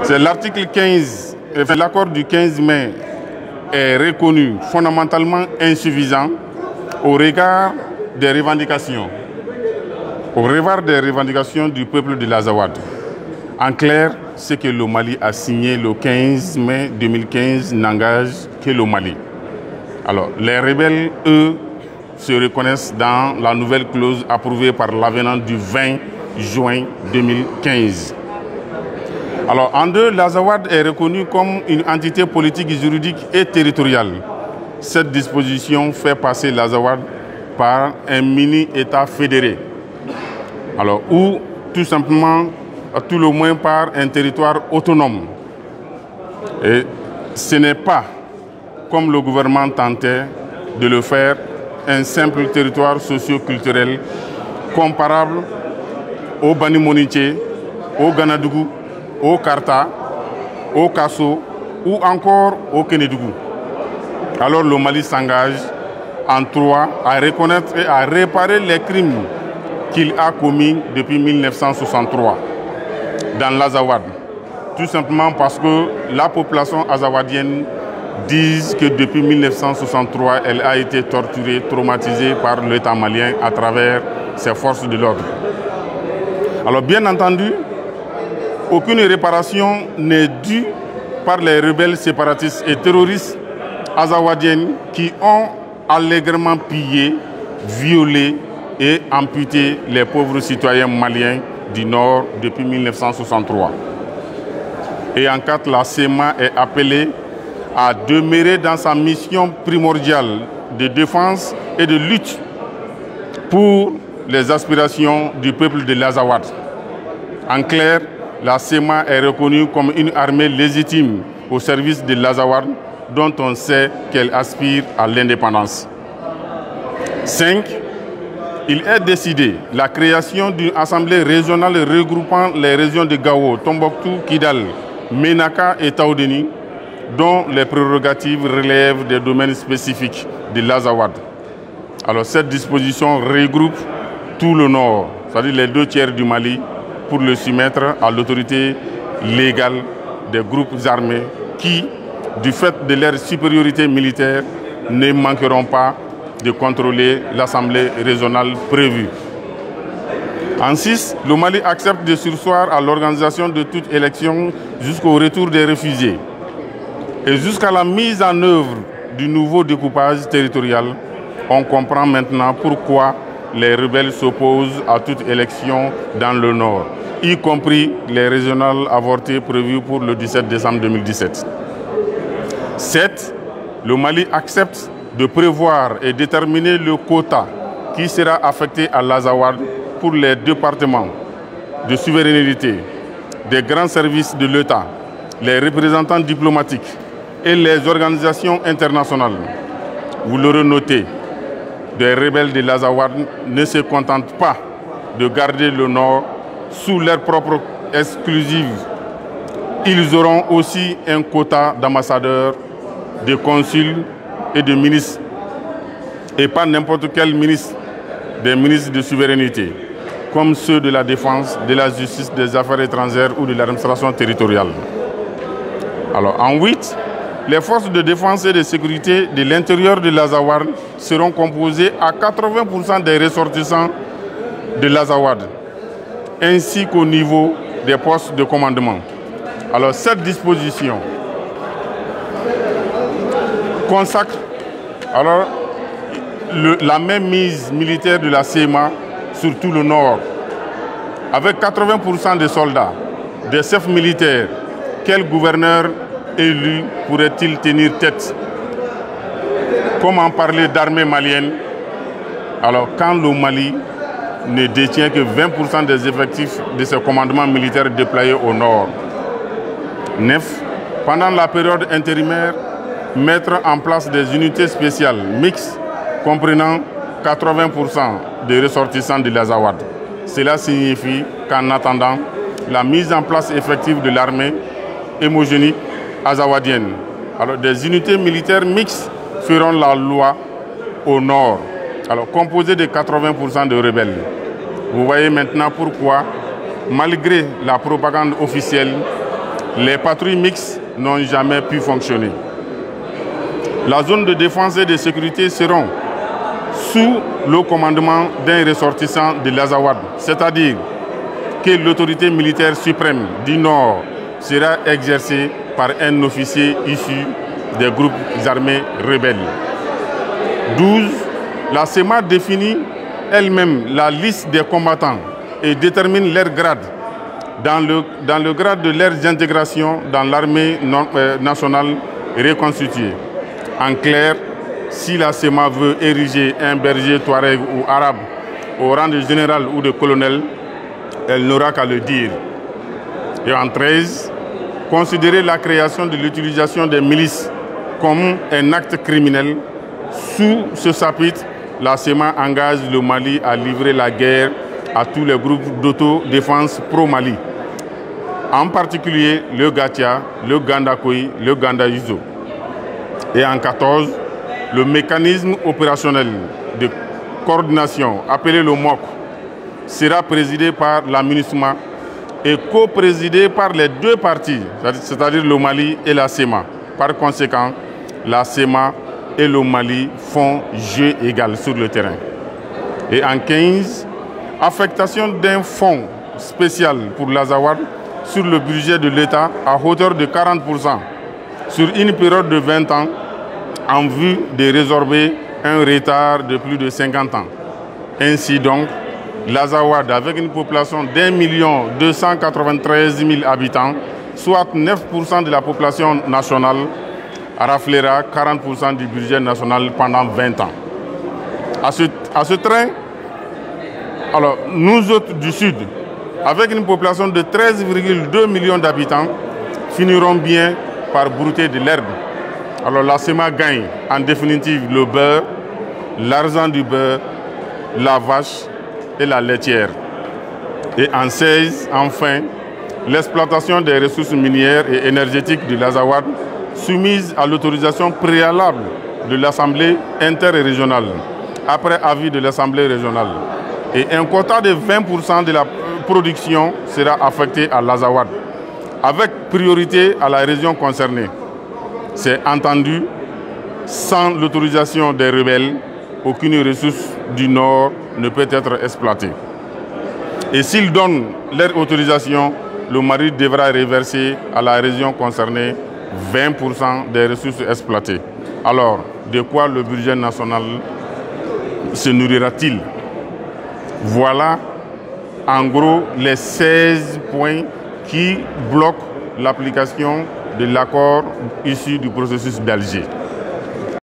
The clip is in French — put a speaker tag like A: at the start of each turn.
A: C'est l'article 15, l'accord du 15 mai est reconnu fondamentalement insuffisant au regard des revendications. Au regard des revendications du peuple de l'Azawad. En clair, ce que le Mali a signé le 15 mai 2015 n'engage que le Mali. Alors, les rebelles, eux, se reconnaissent dans la nouvelle clause approuvée par l'avenant du 20 juin 2015. Alors, en deux, l'Azawad est reconnu comme une entité politique, juridique et territoriale. Cette disposition fait passer l'Azawad par un mini-État fédéré. Alors, ou tout simplement, à tout le moins par un territoire autonome. Et ce n'est pas, comme le gouvernement tentait de le faire, un simple territoire socio-culturel comparable au Bani Moniché, au Ganadougou, au Karta, au Kasso ou encore au Kénédougou. Alors le Mali s'engage en trois à reconnaître et à réparer les crimes qu'il a commis depuis 1963 dans l'Azawad. Tout simplement parce que la population azawadienne dit que depuis 1963, elle a été torturée, traumatisée par l'État malien à travers ses forces de l'ordre. Alors bien entendu, aucune réparation n'est due par les rebelles séparatistes et terroristes azawadiennes qui ont allègrement pillé, violé et amputé les pauvres citoyens maliens du Nord depuis 1963. Et en quatre, la CEMA est appelée à demeurer dans sa mission primordiale de défense et de lutte pour les aspirations du peuple de l'Azawad. En clair, la CEMA est reconnue comme une armée légitime au service de l'Azawad dont on sait qu'elle aspire à l'indépendance. 5. Il est décidé la création d'une assemblée régionale regroupant les régions de Gao, Tombouctou, Kidal, Ménaka et Taoudéni, dont les prérogatives relèvent des domaines spécifiques de l'Azawad. Alors cette disposition regroupe tout le nord, c'est-à-dire les 2/3 du Mali, pour le soumettre à l'autorité légale des groupes armés qui, du fait de leur supériorité militaire, ne manqueront pas de contrôler l'Assemblée régionale prévue. En 6, le Mali accepte de surseoir à l'organisation de toute élection jusqu'au retour des réfugiés et jusqu'à la mise en œuvre du nouveau découpage territorial. On comprend maintenant pourquoi les rebelles s'opposent à toute élection dans le Nord, y compris les régionales avortées prévues pour le 17 décembre 2017. 7. Le Mali accepte de prévoir et déterminer le quota qui sera affecté à l'Azawad pour les départements de souveraineté, des grands services de l'État, les représentants diplomatiques et les organisations internationales. Vous l'aurez noté, des rebelles de l'Azawad ne se contentent pas de garder le Nord sous leur propre exclusive. Ils auront aussi un quota d'ambassadeurs, de consuls et de ministres. Et pas n'importe quel ministre, des ministres de souveraineté, comme ceux de la défense, de la justice, des affaires étrangères ou de l'administration territoriale. Alors en 8, les forces de défense et de sécurité de l'intérieur de l'Azawad seront composées à 80% des ressortissants de l'Azawad, ainsi qu'au niveau des postes de commandement. Alors cette disposition consacre la mainmise militaire de la CEMA sur tout le Nord. Avec 80% de soldats, des chefs militaires, quel gouverneur élu pourrait-il tenir tête? Comment parler d'armée malienne alors quand le Mali ne détient que 20% des effectifs de ses commandements militaires déployés au Nord? 9. Pendant la période intérimaire, mettre en place des unités spéciales mixtes comprenant 80% des ressortissants de l'Azawad. Cela signifie qu'en attendant la mise en place effective de l'armée hémogénique azawadienne, alors des unités militaires mixtes feront la loi au Nord, alors composées de 80% de rebelles. Vous voyez maintenant pourquoi, malgré la propagande officielle, Les patrouilles mixtes n'ont jamais pu fonctionner. La zone de défense et de sécurité seront sous le commandement d'un ressortissant de l'Azawad, c'est-à-dire que l'autorité militaire suprême du Nord sera exercée par un officier issu des groupes armés rebelles. 12. La SEMA définit elle-même la liste des combattants et détermine leur grade dans le grade de leur intégration dans l'armée nationale reconstituée. En clair, si la SEMA veut ériger un berger touareg ou arabe au rang de général ou de colonel, elle n'aura qu'à le dire. Et en 13, considérer la création de l'utilisation des milices comme un acte criminel. Sous ce chapitre, la SEMA engage le Mali à livrer la guerre à tous les groupes d'autodéfense pro-Mali, en particulier le Gatia, le Gandakoy, le Gandaïzo. Et en 14, le mécanisme opérationnel de coordination, appelé le MOC, sera présidé par la MINUSMA et co-présidé par les deux parties, c'est-à-dire le Mali et la SEMA. Par conséquent, la SEMA et le Mali font jeu égal sur le terrain. Et en 15, affectation d'un fonds spécial pour l'Azawad sur le budget de l'État à hauteur de 40% sur une période de 20 ans en vue de résorber un retard de plus de 50 ans. Ainsi donc, l'Azawad, avec une population d'1 293 000 habitants, soit 9% de la population nationale, raflera 40% du budget national pendant 20 ans. À ce train, alors, nous autres du Sud, avec une population de 13,2 millions d'habitants, finirons bien par brouter de l'herbe. Alors la SEMA gagne en définitive le beurre, l'argent du beurre, la vache et la laitière. Et en 16, enfin, l'exploitation des ressources minières et énergétiques de l'Azawad soumise à l'autorisation préalable de l'Assemblée interrégionale, après avis de l'Assemblée régionale. Et un quota de 20% de la production sera affecté à l'Azawad, avec priorité à la région concernée. C'est entendu, sans l'autorisation des rebelles, aucune ressource du Nord ne peut être exploitée. Et s'ils donnent leur autorisation, le Mali devra reverser à la région concernée 20% des ressources exploitées. Alors, de quoi le budget national se nourrira-t-il? Voilà en gros les 16 points qui bloquent l'application de l'accord issu du processus d'Alger.